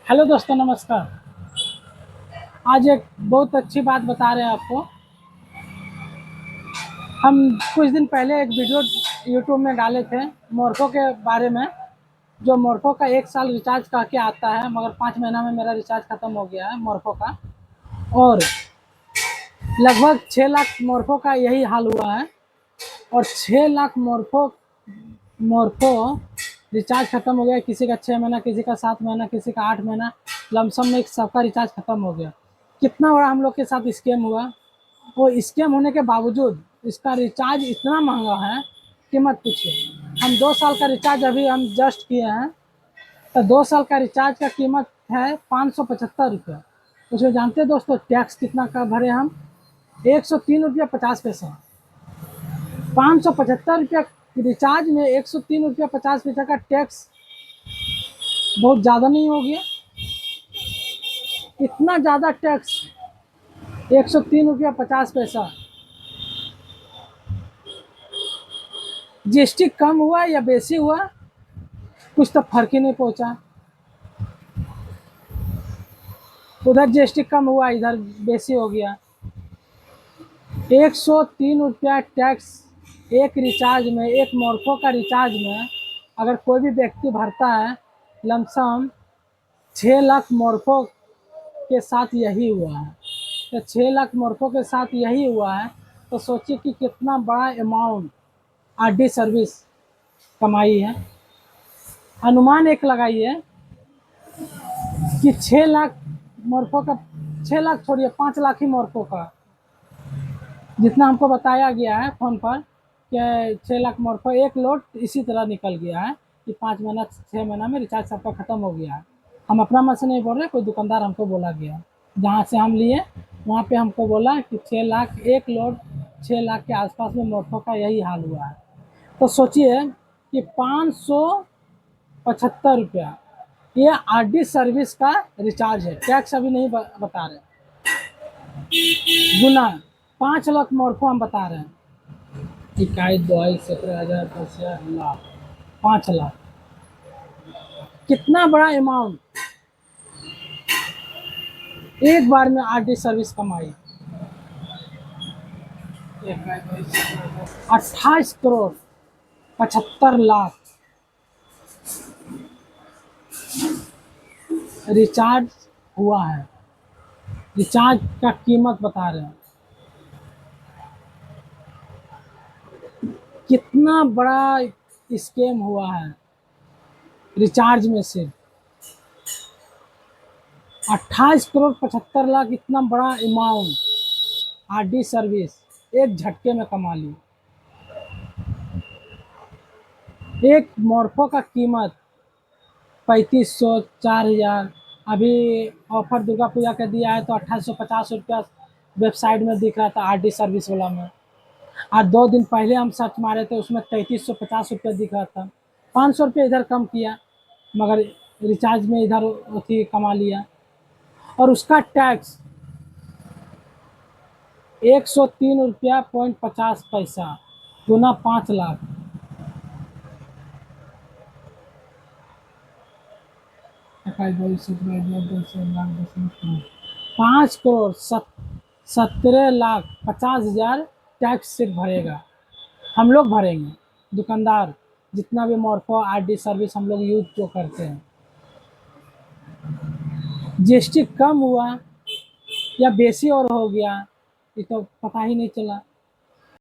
Hello दोस्तों, नमस्कार। आज एक बहुत अच्छी बात बता रहे हैं आपको। हम कुछ दिन पहले एक वीडियो यूट्यूब में डाले थे मोरफो के बारे में। जो मोरफो का 1 साल रिचार्ज कह के आता है, मगर 5 महीना में मेरा रिचार्ज ख़त्म हो गया है मोरफो का। और लगभग 6 लाख मोरफो का यही हाल हुआ है। और 6 लाख मोरफो मोरफो रिचार्ज ख़त्म हो गया। किसी का 6 महीना, किसी का 7 महीना, किसी का 8 महीना, लमसम में सबका रिचार्ज ख़त्म हो गया। कितना बड़ा हम लोग के साथ स्कैम हुआ। वो स्कैम होने के बावजूद इसका रिचार्ज इतना महंगा है कि मत पूछिए। हम 2 साल का रिचार्ज अभी हम जस्ट किए हैं, तो 2 साल का रिचार्ज का कीमत है 575 रुपये। उसमें जानते हैं दोस्तों टैक्स कितना का भरे हम? 103 रुपया 50 पैसा। 575 रुपया रिचार्ज में 103 रुपया 50 पैसा का टैक्स बहुत ज़्यादा नहीं हो गया? इतना ज़्यादा टैक्स, 103 रुपया 50 पैसा। जीएसटी कम हुआ या बेसी हुआ, कुछ तो फर्क ही नहीं पहुंचा। उधर जीएसटी कम हुआ, इधर बेसी हो गया। 103 रुपया टैक्स एक रिचार्ज में, एक मोरफो का रिचार्ज में अगर कोई भी व्यक्ति भरता है, लमसम 6 लाख मोरफो के साथ यही हुआ है। तो 6 लाख मोरफो के साथ यही हुआ है, तो सोचिए कि कितना बड़ा अमाउंट आरडी सर्विस कमाई है। अनुमान एक लगाइए कि 6 लाख मोरफो का, 6 लाख छोड़िए, 5 लाख ही मोरफो का, जितना हमको बताया गया है फ़ोन पर कि 6 लाख मोरफो एक लोड इसी तरह निकल गया है कि 5 महीना 6 महीना में रिचार्ज सबका ख़त्म हो गया है। हम अपना मन से नहीं बोल रहे, कोई दुकानदार हमको बोला गया, जहाँ से हम लिए वहाँ पे हमको बोला कि 6 लाख एक लोड, 6 लाख के आसपास में मोरफो का यही हाल हुआ है। तो सोचिए कि 575 रुपया ये आरडी सर्विस का रिचार्ज है। टैक्स अभी नहीं बता रहे, गुना 5 लाख मोरफो हम बता रहे हैं। 21, 22, 17 हजार, 10 हजार, लाख, 5 लाख, कितना बड़ा अमाउंट एक बार में आरडी सर्विस कमाई। 28 करोड़ 75 लाख रिचार्ज हुआ है। रिचार्ज का कीमत बता रहे हैं, कितना बड़ा स्कैम हुआ है रिचार्ज में से। 28 करोड़ 75 लाख, इतना बड़ा अमाउंट आरडी सर्विस एक झटके में कमा ली। एक मोरफो का कीमत 3500, 4000। अभी ऑफर दुर्गा पूजा का दिया है तो 2850 रुपया वेबसाइट में दिख रहा था आरडी सर्विस वाला में। आज 2 दिन पहले हम सर्च मारे थे, उसमें 3350 रुपया दिख रहा था। 500 रुपया इधर कम किया, मगर रिचार्ज में इधर अथी कमा लिया। और उसका टैक्स 103 रुपया 50 पैसा, गुना 5 लाख। 5 करोड़ 17 लाख 50 हजार टैक्स सिर्फ भरेगा। हम लोग भरेंगे, दुकानदार, जितना भी मोरफो आरडी सर्विस हम लोग यूज जो करते हैं। जीएसटी कम हुआ या बेसी और हो गया, ये तो पता ही नहीं चला।